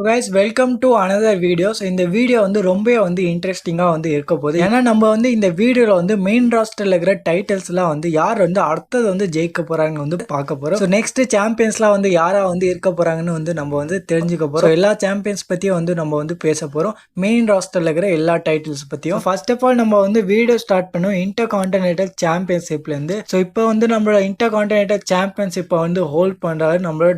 Guys welcome to another video. So இந்த video வந்து ரொம்ப வந்து இன்ட்ரெஸ்டிங்காக வந்து இருக்க போகுது. ஏன்னா நம்ம வந்து இந்த வீடியோவில் வந்து மெயின் ராஸ்டரில் இருக்கிற டைட்டில்ஸ்லாம் வந்து யார் வந்து அடுத்தது வந்து ஜெயிக்க போகிறாங்கன்னு வந்து பார்க்க போகிறோம். ஸோ நெக்ஸ்ட் சாம்பியன்ஸ்லாம் வந்து யாராக வந்து இருக்க போகிறாங்கன்னு வந்து நம்ம வந்து தெரிஞ்சுக்க போகிறோம். எல்லா சாம்பியன்ஸ் பற்றியும் வந்து நம்ம வந்து பேச போகிறோம். மெயின் ராஸ்டரில் இருக்கிற எல்லா டைட்டில்ஸ் பற்றியும். ஃபர்ஸ்ட் ஆஃப் ஆல் நம்ம வந்து வீடியோ ஸ்டார்ட் பண்ணுவோம் இன்டர் கான்டினென்டல் சாம்பியன்ஷிப்லேருந்து. ஸோ இப்போ வந்து நம்மளோட இன்டர் கான்டினென்டல் சாம்பியன்ஷிப்பை வந்து ஹோல்ட் பண்ணுறாரு நம்மளோட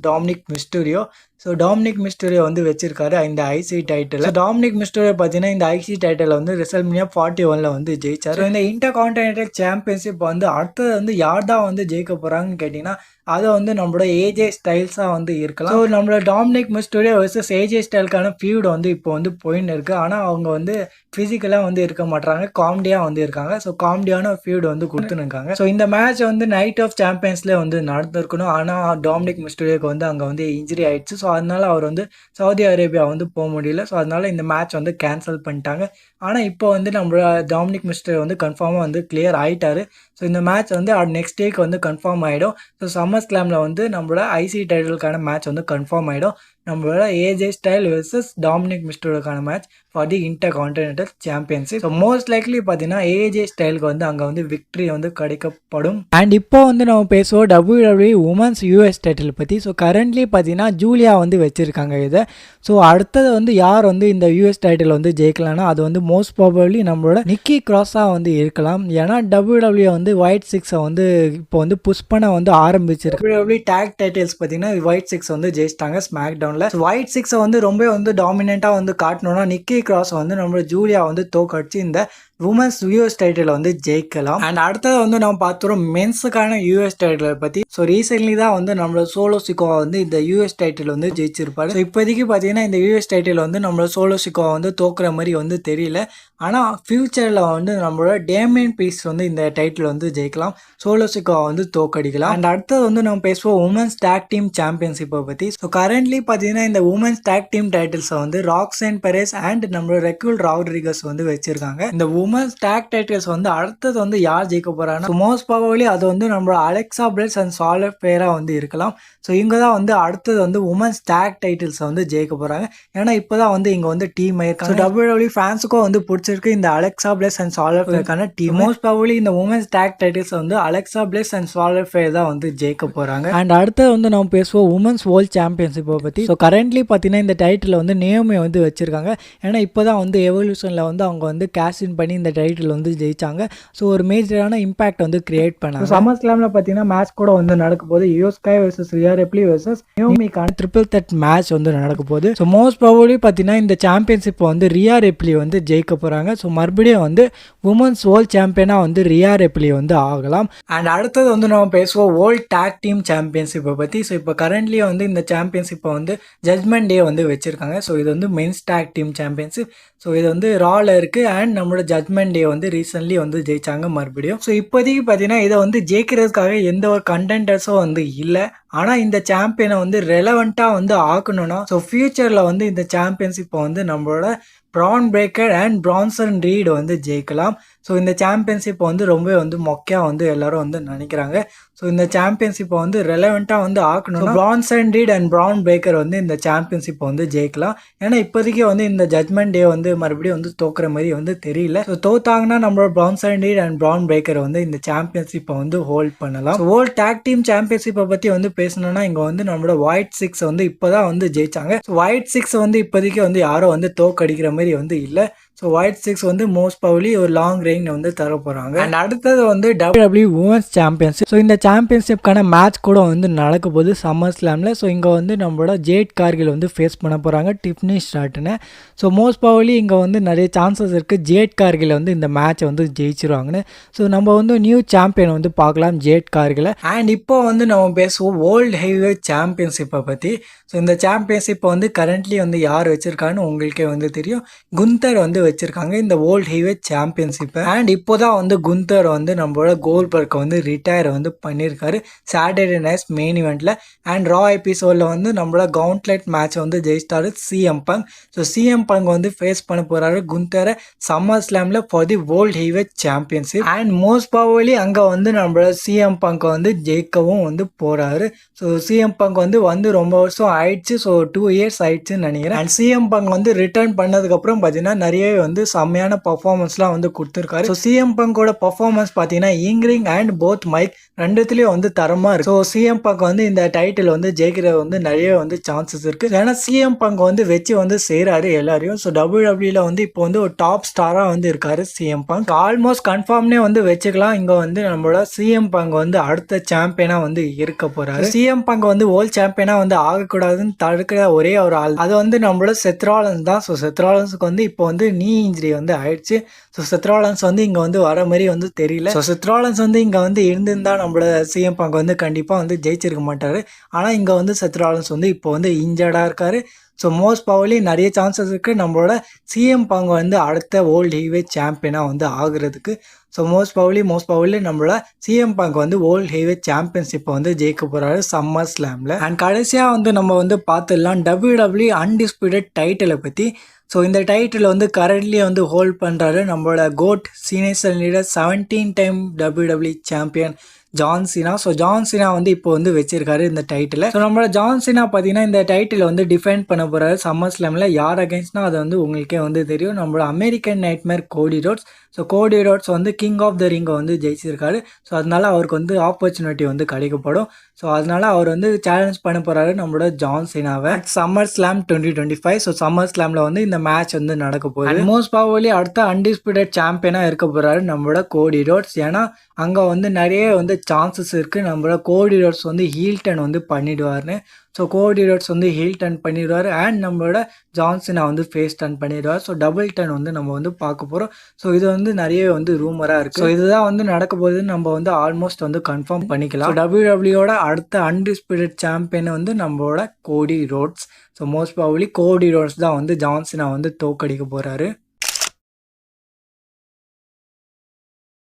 Dominik Mysterio. So Dominic Mysterio வந்து வச்சிருக்காரு இந்த ஐசி டைட்டில். டாமினிக் மிஸ்டீரியோ பார்த்தீங்கன்னா இந்த ஐசி டைட்டில் வந்து ரெசல்மேனியா 41 வந்து ஜெயிச்சார். இந்த இன்டர் கான்டினென்டல் சாம்பியன்ஷிப் வந்து அடுத்தது வந்து யார் தான் வந்து ஜெயிக்க போறாங்கன்னு கேட்டிங்கன்னா அதை வந்து நம்மளோட ஏஜே ஸ்டைல்ஸாக வந்து இருக்கலாம். ஸோ நம்மளோட டாமினிக் மிஸ்டீரியோ வர்சஸ் ஏஜே ஸ்டைலுக்கான ஃபியூட் வந்து இப்போ வந்து போயின்னு இருக்கு. ஆனால் அவங்க வந்து ஃபிசிக்கலாக வந்து இருக்க மாட்டாங்க, காமெடியாக வந்து இருக்காங்க. ஸோ காமெடியான ஃபியூட் வந்து கொடுத்துருக்காங்க. ஸோ இந்த மேட்ச் வந்து நைட் ஆஃப் சாம்பியன்ஸ்லேயே வந்து நடந்திருக்கணும். ஆனால் டாமினிக் மிஸ்டீரியோக்கு வந்து அங்கே வந்து இன்ஜுரி ஆயிடுச்சு. ஸோ அதனால அவர் வந்து சவுதி அரேபியா வந்து போக முடியல. ஸோ அதனால இந்த மேட்ச் வந்து கேன்சல் பண்ணிட்டாங்க. ஆனால் இப்போ வந்து நம்மளோட டாமினிக் மிஸ்டீரியோ வந்து கன்ஃபார்மாக வந்து கிளியர் ஆகிட்டாரு. ஸோ இந்த மேட்ச் வந்து நெக்ஸ்ட் டேக்கு வந்து கன்ஃபார்ம் ஆகிடும். ஸோ சம்மர் ஸ்லாமில் வந்து நம்மளோட ஐசி டைட்டிலுக்கான மேட்ச் வந்து கன்ஃபார்ம் ஆகிடும். நம்மளோட ஏஜே ஸ்டைல் வெர்சஸ் டாமினிக் மிஸ்டீரியோக்கான match for the intercontinental championship. So most likely பார்த்தீங்கன்னா ஏஜே ஸ்டைலுக்கு வந்து அங்கே வந்து விக்ட்ரி வந்து கிடைக்கப்படும். அண்ட் இப்போ வந்து நம்ம பேசுவோம் WWE உமன்ஸ் யூஎஸ் டைட்டில் பற்றி. ஸோ கரண்ட்லி பார்த்தீங்கன்னா ஜூலியா வந்து வச்சுருக்காங்க இதை. ஸோ அடுத்தது வந்து யார் வந்து இந்த யூஎஸ் டைட்டில் வந்து ஜெயிக்கலாம்னா அது வந்து மோஸ்ட் ப்ராபப்லி நம்மளோட நிக்கி கிராஸாக வந்து இருக்கலாம். ஏன்னா WWE வந்து ஒயிட் சிக்ஸை வந்து இப்போ வந்து புஷ் பண்ண வந்து ஆரம்பிச்சிருக்கு. WWE டேக் டைட்டில்ஸ் பார்த்தீங்கன்னா ஒயிட் சிக்ஸ் வந்து ஜெயிச்சிட்டாங்க ஸ்மாக் டவுனில். ஒயிட் சிக்ஸை வந்து ரொம்ப வந்து டாமினெண்ட்டாக வந்து காட்டணும்னா நிக்கி கிராஸ் வந்து நம்மளோட ஜூலியா வந்து தோக்கடிச்சு இந்த உமன்ஸ் யூஎஸ் டைட்டில் வந்து ஜெயிக்கலாம். அண்ட் அடுத்தது வந்து நம்ம பார்த்துறோம் மென்ஸுக்கான யூஎஸ் டைட்டில் பற்றி. ஸோ ரீசென்ட்லி தான் வந்து நம்மளோட சோலோ சிக்கோவா வந்து இந்த யூஎஸ் டைட்டில் வந்து ஜெயிச்சிருப்பாரு. ஸோ இப்போதைக்கு பார்த்தீங்கன்னா இந்த யூஎஸ் டைட்டில் வந்து நம்மளோட சோலோ சிக்கோவா வந்து தோக்குற மாதிரி வந்து தெரியல. ஆனால் ஃபியூச்சரில் வந்து நம்மளோட டேமியன் பீஸ் வந்து இந்த டைட்டில் வந்து ஜெயிக்கலாம், சோலோ சிக்கோவா வந்து தோக்கடிக்கலாம். அண்ட் அடுத்தது வந்து நம்ம பேசுவோம் உமன்ஸ் டேக் டீம் சாம்பியன்ஷிப்பை பற்றி. ஸோ கரண்ட்லி பார்த்தீங்கன்னா இந்த உமன்ஸ் டேக் டீம் டைட்டில்ஸை வந்து ராக்ஸைன் பெரேஸ் அண்ட் நம்மளோட ரெக்யூல் ராட்ரிகஸ் வந்து வச்சிருக்காங்க. இந்த உமன்ஸ் டேக் டைட்டில்ஸ் வந்து அடுத்தது வந்து யார் ஜெயிக்க போறாங்கன்னா மோஸ்ட் ப்ராபபிலி அது வந்து நம்மளோட அலெக்சா பிளஸ் அண்ட் சார்லட் ஃப்ளேரா வந்து இருக்கலாம். ஸோ இவங்க தான் வந்து அடுத்தது வந்து உமன்ஸ் டேக் டைட்டில்ஸ் வந்து ஜெயிக்க போறாங்க. ஏன்னா இப்போதான் வந்து இங்க வந்து டீம் ஆயிருக்காங்க. WWE ஃபேன்ஸுக்கும் வந்து பிடிச்சிருக்கு இந்த அலெக்சா பிளஸ் அண்ட் சார்லட் ஃப்ளேருக்கான டீம். மோஸ்ட் ப்ராபபிலி இந்த உமன்ஸ் டேக் டைட்டில்ஸ் வந்து Alexa Bliss and Charlotte Flair தான் வந்து ஜெயிக்க போறாங்க. அண்ட் அடுத்தது வந்து நம்ம பேசுவோம் உமன்ஸ் வேர்ல்ட் சாம்பியன்ஷிப்பை பற்றி. ஸோ கரண்ட்லி பார்த்தீங்கன்னா இந்த டைட்டில் வந்து நேமே வந்து வச்சிருக்காங்க. ஏன்னா இப்போதான் வந்து எவல்யூஷனில் வந்து அவங்க வந்து கேஷ் இன் பண்ணி இந்த டைட்டில் வந்து ஜெயிச்சாங்க. ஸோ ஒரு மேஜரான இம்பாக்ட் வந்து கிரியேட் பண்ணாங்க. சம்மர் ஸ்லாமில் பார்த்தீங்கன்னா மேட்ச் கூட வந்து நடக்க போகுது. Iyo Sky versus Rhea Ripley versus நியோமிக்கான ட்ரிபிள் த்ரெட் மேட்ச் வந்து நடக்க போகுது. ஸோ மோஸ்ட் ப்ராபபிலி பார்த்தீங்கன்னா இந்த சாம்பியன்ஷிப் வந்து ரியா ரிப்லி வந்து ஜெயிக்க போகிறாங்க. ஸோ மறுபடியும் வந்து உமன்ஸ் வேர்ல்ட் சாம்பியனாக வந்து ரியா ரிப்லி வந்து ஆகலாம். அண்ட் அடுத்தது வந்து நம்ம பேசுவோம் வேர்ல்ட் டேக் டீம் சாம்பியன்ஷிப்பை பற்றி. ஸோ இப்போ கரண்ட்லி வந்து இந்த சாம்பியன்ஷிப்பை வந்து ஜட்மெண்ட் டே வந்து வச்சிருக்காங்க. ஸோ இது வந்து men's tag team championship. So இது வந்து ரால இருக்கு. அண்ட் நம்மளோட ஜட்மெண்ட் டே வந்து ரீசென்ட்லி வந்து ஜெயிச்சாங்க மறுபடியும். ஸோ இப்போதைக்கு பார்த்தீங்கன்னா இதை வந்து ஜெயிக்கிறதுக்காக எந்த ஒரு கண்டென்டர்ஸும் வந்து இல்லை. ஆனால் இந்த சாம்பியனை வந்து ரெலவெண்ட்டாக வந்து ஆக்கணும்னா ஸோ ஃபியூச்சரில் வந்து இந்த சாம்பியன்ஷிப்பை வந்து நம்மளோட Bron Breakker and Bronson Reed வந்து ஜெயிக்கலாம். ஸோ இந்த சாம்பியன்ஷிப்பை வந்து ரொம்ப வந்து மொக்கையாக வந்து எல்லாரும் வந்து நினைக்கிறாங்க. ஸோ இந்த சாம்பியன்ஷிப்பை வந்து ரெலவெண்ட்டாக வந்து ஆக்கணும். Bronson Reed and Bron Breakker வந்து இந்த சாம்பியன்ஷிப்பை வந்து ஜெயிக்கலாம். ஏன்னா இப்போதைக்கு வந்து இந்த ஜட்மெண்ட் டே வந்து மறுபடியும் வந்து தோக்குற மாதிரி வந்து தெரியல. ஸோ தோத்தாங்கன்னா நம்மளோட Bronson Reed and Bron Breakker வந்து இந்த சாம்பியன்ஷிப்பை வந்து ஹோல்ட் பண்ணலாம். வேர்ல்ட் டேக் டீம் சாம்பியன்ஷிப்பை பற்றி வந்து பேசணும்னா இங்கே வந்து நம்மளோட ஒயிட் சிக்ஸ் வந்து இப்போதான் வந்து ஜெயிச்சாங்க. ஒயிட் சிக்ஸ் வந்து இப்போதைக்கு வந்து யாரும் வந்து தோக்கடிக்கிற மாதிரி வந்து இல்லை. ஸோ ஒயிட் சிக்ஸ் வந்து மோஸ்ட் ப்ராபபிலி ஒரு லாங் ரெயின் வந்து தர போகிறாங்க. அண்ட் அடுத்தது வந்து WWE உமன்ஸ் சாம்பியன்ஷிப். ஸோ இந்த சாம்பியன்ஷிப்கான மேட்ச் கூட வந்து நடக்க போகுது சம்மர் ஸ்லாமில். ஸோ இங்கே வந்து நம்மளோட ஜேட் கார்கில் வந்து ஃபேஸ் பண்ண போகிறாங்க டிஃப்னி ஸ்டார்ட்னு. ஸோ மோஸ்ட் ப்ராபபிலி இங்கே வந்து நிறைய சான்சஸ் இருக்குது ஜேட் கார்கில் வந்து இந்த மேட்சை வந்து ஜெயிச்சிருவாங்கன்னு. ஸோ நம்ம வந்து நியூ சாம்பியன் வந்து பார்க்கலாம் ஜேட் கார்கில். அண்ட் இப்போ வந்து நம்ம பேசுவோம் வேர்ல்டு ஹெவிவெயிட் சாம்பியன்ஷிப்பை பற்றி. ஸோ இந்த சாம்பியன்ஷிப்பை வந்து கரண்ட்லி வந்து யார் வச்சிருக்கான்னு உங்களுக்கே வந்து தெரியும். குந்தர் வந்து வச்சிருக்காங்க இந்த வேர்ல்ட் ஹெவிவெயிட் சாம்பியன்ஷிப்பை. அண்ட் இப்போதான் வந்து குந்தர் வந்து நம்மளோட கோல்பர்க்கை வந்து ரிட்டையர் வந்து பண்ணியிருக்காரு சாட்டர்டே நைட் மெயின் இவெண்ட்ல. அண்ட் ரா எபிசோட்ல வந்து நம்மளோட கவுண்ட்லெட் மேட்ச் வந்து ஜெயிச்சிட்டாரு CM Punk. So CM Punk வந்து ஃபேஸ் பண்ண போறாரு குந்தரை சம்மர் ஸ்லாம்ல for the world heavyweight championship. And most probably அங்க வந்து நம்மளோட சிஎம் பங்க் வந்து ஜெயிக்கவும் வந்து போறாரு. ஸோ சிஎம் பங்க் வந்து ரொம்ப வருஷம் ஆயிடுச்சு. ஸோ 2 இயர்ஸ் ஆயிடுச்சுன்னு நினைக்கிறேன். அண்ட் சிஎம் பங்க் வந்து ரிட்டர்ன் பண்ணதுக்கப்புறம் பார்த்தீங்கன்னா நிறையவே வந்து செம்மையான பர்ஃபார்மன்ஸ்லாம் வந்து கொடுத்துருக்காரு. ஸோ சிஎம் பங்கோட பர்ஃபார்மன்ஸ் பார்த்தீங்கன்னா இங்கிரிங் அண்ட் போத் மைக் ரெண்டுத்துலேயும் வந்து தரமாக இருக்கு. ஸோ சிஎம் பங்க் வந்து இந்த டைட்டில் வந்து ஜெயிக்கிறது வந்து நிறைய வந்து சான்சஸ் இருக்கு. ஏன்னா சிஎம் பங்க் வந்து வச்சு வந்து செய்கிறாரு எல்லாரையும். ஸோ டபிள்யூடபிள்யூல வந்து இப்போ வந்து ஒரு டாப் ஸ்டாராக வந்து இருக்காரு சிஎம் பங்க். ஆல்மோஸ்ட் கன்ஃபார்ம்னே வந்து வச்சுக்கலாம். இங்கே வந்து நம்மளோட சிஎம் பங்க் வந்து அடுத்த சாம்பியனா வந்து இருக்க போறாரு. சிஎம் பங்க் வந்து வேர்ல்ட் சாம்பியனா வந்து ஆகக்கூடாதுன்னு தடுக்கிற ஒரே ஒரு ஆள் அது வந்து நம்மளோட செத் ராலன்ஸ் தான். ஸோ செத் ராலன்ஸுக்கு வந்து இப்போ வந்து நீ இன்ஜுரி வந்து ஆயிடுச்சு. ஸோ செத் ராலன்ஸ் வந்து இங்கே வந்து வர மாதிரி வந்து தெரியல. ஸோ செத் ராலன்ஸ் வந்து இங்கே வந்து இருந்திருந்தா நம்மளோட சிஎம் பங்க் வந்து கண்டிப்பாக வந்து ஜெயிச்சிருக்க மாட்டாரு. ஆனால் இங்கே வந்து செத் ராலன்ஸ் வந்து இப்போ வந்து இன்ஜர்டாக இருக்காரு. ஸோ மோஸ்ட் பவர்லி நிறைய சான்சஸ் இருக்குது நம்மளோட சிஎம் பங்க் வந்து அடுத்த வேர்ல்டு ஹெவிவெயிட் சாம்பியனாக வந்து ஆகுறதுக்கு. ஸோ மோஸ்ட் பவர்லி நம்மளோட சிஎம் பங்க் வந்து வேர்ல்டு ஹெவிவெயிட் சாம்பியன்ஷிப்பை வந்து ஜெயிக்க போகிறாரு சம்மர் ஸ்லாமில். அண்ட் கடைசியாக வந்து நம்ம வந்து பார்த்துடலாம் டபிள்யூடபிள்யூ அன்டிஸ்பியூட்டட் டைட்டிலை பற்றி. ஸோ இந்த டைட்டில் வந்து கரண்ட்லி வந்து ஹோல்ட் பண்ணுறாரு நம்மளோட goat senior leader 17 time WWE champion John Cena. So John Cena வந்து இப்போ வந்து வச்சிருக்காரு இந்த டைட்டில். ஸோ நம்மளோட ஜான் சீனா பார்த்தீங்கன்னா இந்த டைட்டில் வந்து டிஃபெண்ட் பண்ண போகிறாரு சம்மர் ஸ்லாமில். யார் அகேன்ஸ்ட்னா அது வந்து உங்களுக்கே வந்து தெரியும், நம்மளோட அமெரிக்கன் நைட்மேர் கோடி ரோட்ஸ். ஸோ கோடி ரோட்ஸ் வந்து கிங் ஆஃப் த ரிங்கை வந்து ஜெயிச்சிருக்காரு. ஸோ அதனால அவருக்கு வந்து ஆப்பர்ச்சுனிட்டி வந்து கிடைக்கப்படும். ஸோ அதனால அவர் வந்து சேலஞ்ச் பண்ண போகிறாரு நம்மளோட ஜான் சீனாவை சம்மர் ஸ்லாம் 2025. ஸோ சம்மர் ஸ்லாமில் வந்து இந்த மேட்ச் வந்து நடக்க போகுது. மோஸ்ட் ப்ராபபிலி அடுத்த அன்டிஸ்பியூட்டட் சாம்பியனாக இருக்க போகிறாரு நம்மளோட கோடி ரோட்ஸ். ஏன்னா அங்கே வந்து நிறைய வந்து சான்சஸ் இருக்குது நம்மளோட கோடி ரோட்ஸ் வந்து ஹீல் டர்ன் வந்து பண்ணிடுவார்னு. ஸோ கோடி ரோட்ஸ் வந்து ஹீல் டர்ன் பண்ணிடுவார் அண்ட் நம்மளோட ஜான்சனை வந்து ஃபேஸ் டர்ன் பண்ணிடுவார். ஸோ டபுள் டர்ன் வந்து நம்ம வந்து பார்க்க போகிறோம். ஸோ இது வந்து நிறைய வந்து ரூமராக இருக்குது. ஸோ இதுதான் வந்து நடக்க போகுதுன்னு நம்ம வந்து ஆல்மோஸ்ட் வந்து கன்ஃபார்ம் பண்ணிக்கலாம். டபிள்யூடபிள்யூட அடுத்த அன்டிஸ்பியூட்டட் சாம்பியன் வந்து நம்மளோட கோடி ரோட்ஸ். ஸோ மோஸ்ட் ப்ராபபிலி கோடி ரோட்ஸ் தான் வந்து ஜான்சனை வந்து தோக்கடிக்க போகிறாரு.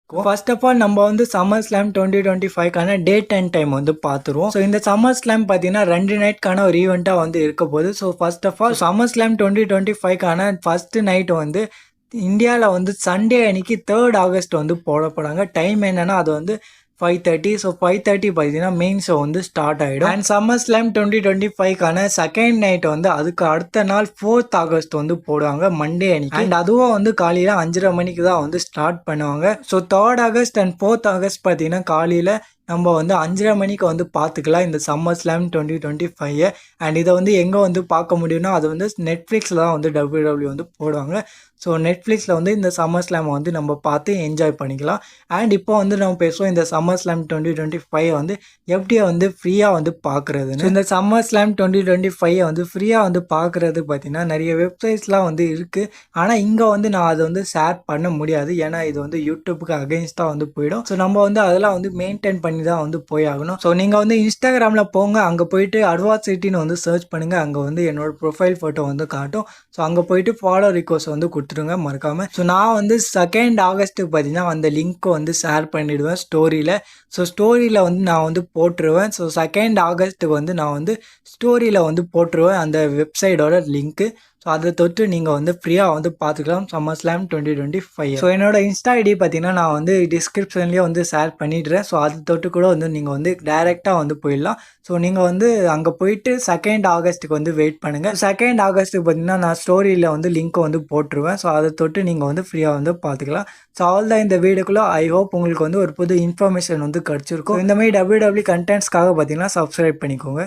ஃபர்ஸ்ட் ஆஃப் ஆல் நம்ம வந்து சம்மர் ஸ்லாம் 2025க்கான டேட் அண்ட் டைம் வந்து பார்த்துருவோம். ஸோ இந்த சம்மர் ஸ்லாம் பார்த்தீங்கன்னா 2 நைட்க்கான ஒரு ஈவெண்ட்டாக வந்து இருக்க போகுது. So first of all Summer Slam 2025க்கான ஃபர்ஸ்ட் நைட் வந்து இந்தியாவில் வந்து சண்டே அன்னைக்கு 3rd ஆகஸ்ட் வந்து போடப்படாங்க. டைம் என்னன்னா அது வந்து 5:30. ஸோ 5:30 பார்த்தீங்கன்னா மெயின் ஷோ வந்து ஸ்டார்ட் ஆகிடும். அண்ட் சம்மர் ஸ்லாம் 2025க்கான செகண்ட் நைட் வந்து அதுக்கு அடுத்த நாள் 4th ஆகஸ்ட் வந்து போடுவாங்க மண்டே அன்னைக்கு. அண்ட் அதுவும் வந்து காலையில் 5:30 மணிக்கு தான் வந்து ஸ்டார்ட் பண்ணுவாங்க. So 3rd August and 4th August பார்த்தீங்கன்னா காலையில் நம்ம வந்து 5:30 மணிக்கு வந்து பார்த்துக்கலாம் இந்த சம்மர் ஸ்லாம் 2025. அண்ட் இதை வந்து எங்கே வந்து பார்க்க முடியும்னா அது வந்து நெட்ஃப்ளிக்ஸில் தான் வந்து டபிள்யூடபிள்யூ வந்து போடுவாங்க. ஸோ நெட்ஃப்ளிக்ஸில் வந்து இந்த சம்மர் ஸ்லாமை வந்து நம்ம பார்த்து என்ஜாய் பண்ணிக்கலாம். அண்ட் இப்போ வந்து நம்ம பேசுவோம் இந்த சம்மர் ஸ்லாம் 2025 வந்து எப்படியா வந்து ஃப்ரீயாக வந்து பார்க்குறதுன்னு. இந்த சம்மர் ஸ்லாம் 2025 வந்து ஃப்ரீயாக வந்து பார்க்குறது பார்த்தீங்கன்னா நிறைய வெப்சைட்ஸ்லாம் வந்து இருக்குது. ஆனால் இங்கே வந்து நான் அதை வந்து ஷேர் பண்ண முடியாது. ஏன்னா இது வந்து யூடியூப்புக்கு அகெயின்ஸ்டாக வந்து போயிடும். ஸோ நம்ம வந்து அதெல்லாம் வந்து மெயின்டைன் பண்ணி தான் வந்து போய் ஆகணும். ஸோ நீங்கள் வந்து இன்ஸ்டாகிராமில் போங்க, அங்கே போயிட்டு அட்வாசிட்டின்னு வந்து சர்ச் பண்ணுங்கள். அங்கே வந்து என்னோட ப்ரொஃபைல் ஃபோட்டோ வந்து காட்டும். ஸோ அங்கே போயிட்டு ஃபாலோ ரிக்வெஸ்ட் வந்து கொடுத்துருங்க மறக்காமல். ஸோ நான் வந்து 2nd ஆகஸ்ட்டுக்கு பார்த்தீங்கன்னா அந்த லிங்க்கை வந்து ஷேர் பண்ணிவிடுவேன் ஸ்டோரியில். ஸோ ஸ்டோரியில் வந்து நான் வந்து போட்டுருவேன். ஸோ 2nd ஆகஸ்ட்டுக்கு வந்து நான் வந்து ஸ்டோரியில் வந்து போட்டுருவேன் அந்த வெப்சைட்டோட லிங்க்கு. ஸோ அதை தொட்டு நீங்கள் வந்து ஃப்ரீயாக வந்து பார்த்துக்கலாம் சம்மர் ஸ்லாம் 2025. ஸோ என்னோட இன்ஸ்டா ஐடி பார்த்தீங்கன்னா நான் வந்து டிஸ்கிரிப்ஷன்லேயே வந்து ஷேர் பண்ணிடுறேன். ஸோ அதை தொட்டு கூட வந்து நீங்கள் வந்து டைரெக்டாக வந்து போயிடலாம். ஸோ நீங்கள் வந்து அங்கே போயிட்டு 2nd ஆகஸ்ட்டுக்கு வந்து வெயிட் பண்ணுங்கள். 2nd ஆகஸ்ட்டுக்கு பார்த்தீங்கன்னா நான் ஸ்டோரியில் வந்து லிங்க்கை வந்து போட்டுருவேன். ஸோ அதை தொட்டு நீங்கள் வந்து ஃப்ரீயாக வந்து பார்த்துக்கலாம். ஸோ அவள் தான் இந்த வீடியோக்குள்ளே. ஐ ஹோப் உங்களுக்கு வந்து ஒரு புது இன்ஃபர்மேஷன் வந்து கிடச்சிருக்கும். இந்த மாதிரி டபிள்யூடபிள்யூ கண்டென்ட்ஸ்க்காக பார்த்தீங்கன்னா சப்ஸ்கிரைப் பண்ணிக்கோங்க.